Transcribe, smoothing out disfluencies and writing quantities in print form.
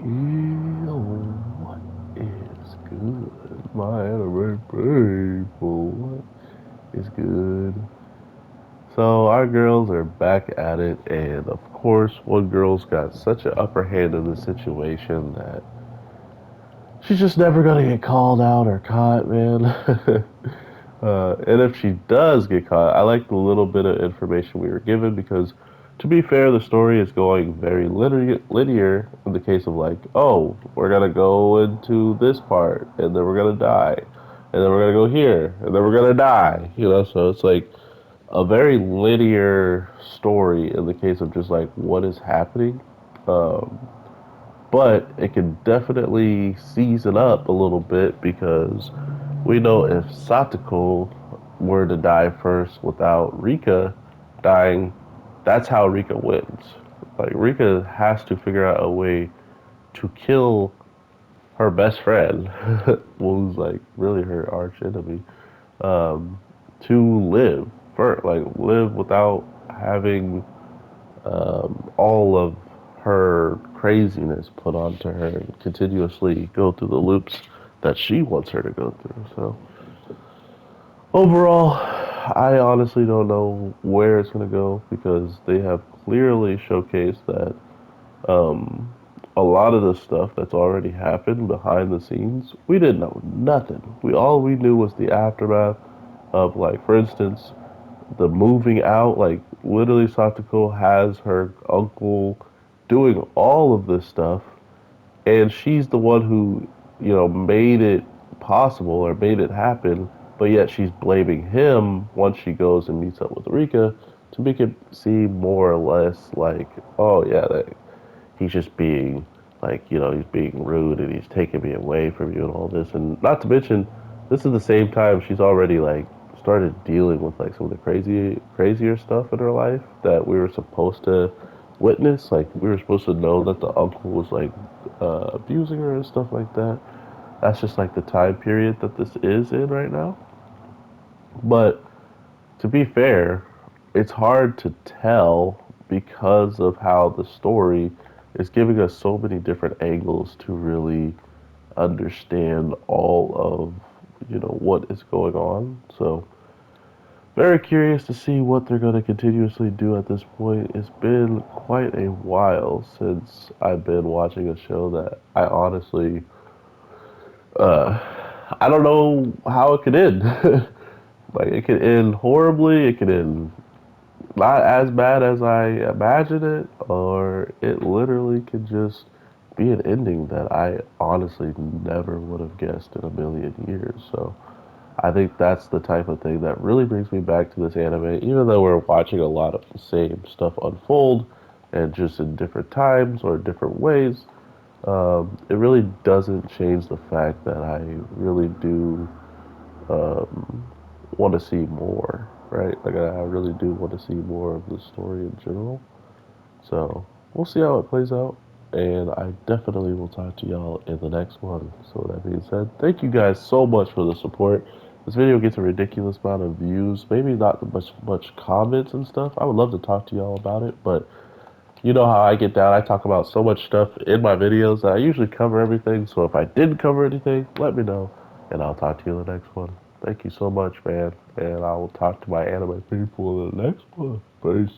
Yo, what is good? My anime people, what is good? So our girls are back at it, and of course, one girl's got such an upper hand in the situation that she's just never gonna get called out or caught, man. And if she does get caught, I like the little bit of information we were given because, to be fair, the story is going very linear in the case of like, oh, we're gonna go into this part, and then we're gonna die, and then we're gonna go here, and then we're gonna die. So it's like a very linear story in the case of just like what is happening. Um, but it can definitely season up a little bit because we know if Satoko were to die first without Rika dying, that's how Rika wins. Like Rika has to figure out a way to kill her best friend, who's like really her arch enemy, um, to live first, like live without having all of her craziness put onto her and continuously go through the loops that she wants her to go through. So overall, I honestly don't know where it's going to go because they have clearly showcased that um, a lot of the stuff that's already happened behind the scenes, we didn't know nothing. We knew was the aftermath of, like, for instance, the moving out. Like literally, Satoko has her uncle doing all of this stuff, and she's the one who made it possible or made it happen. But yet she's blaming him once she goes and meets up with Rika to make it seem more or less like, oh yeah, that he's just being like, he's being rude and he's taking me away from you and all this. And not to mention, this is the same time she's already like started dealing with like some of the crazier stuff in her life that we were supposed to witness. Like we were supposed to know that the uncle was like abusing her and stuff like that. That's just like the time period that this is in right now. But to be fair, it's hard to tell because of how the story is giving us so many different angles to really understand all of what is going on. So very curious to see what they're going to continuously do at this point. It's been quite a while since I've been watching a show that I honestly uh, I don't know how it could end. Like it could end horribly, it could end not as bad as I imagined it, or it literally could just be an ending that I honestly never would have guessed in a million years. So I think that's the type of thing that really brings me back to this anime, even though we're watching a lot of the same stuff unfold and just in different times or different ways. It really doesn't change the fact that I really do want to see more, right? Like I really do want to see more of the story in general. So we'll see how it plays out, and I definitely will talk to y'all in the next one. So that being said, thank you guys so much for the support. This video gets a ridiculous amount of views, maybe not much comments and stuff. I would love to talk to y'all about it, but you know how I get down. I talk about so much stuff in my videos that I usually cover everything. So if I didn't cover anything, let me know, and I'll talk to you in the next one. Thank you so much, man, and I will talk to my anime people in the next one. Peace.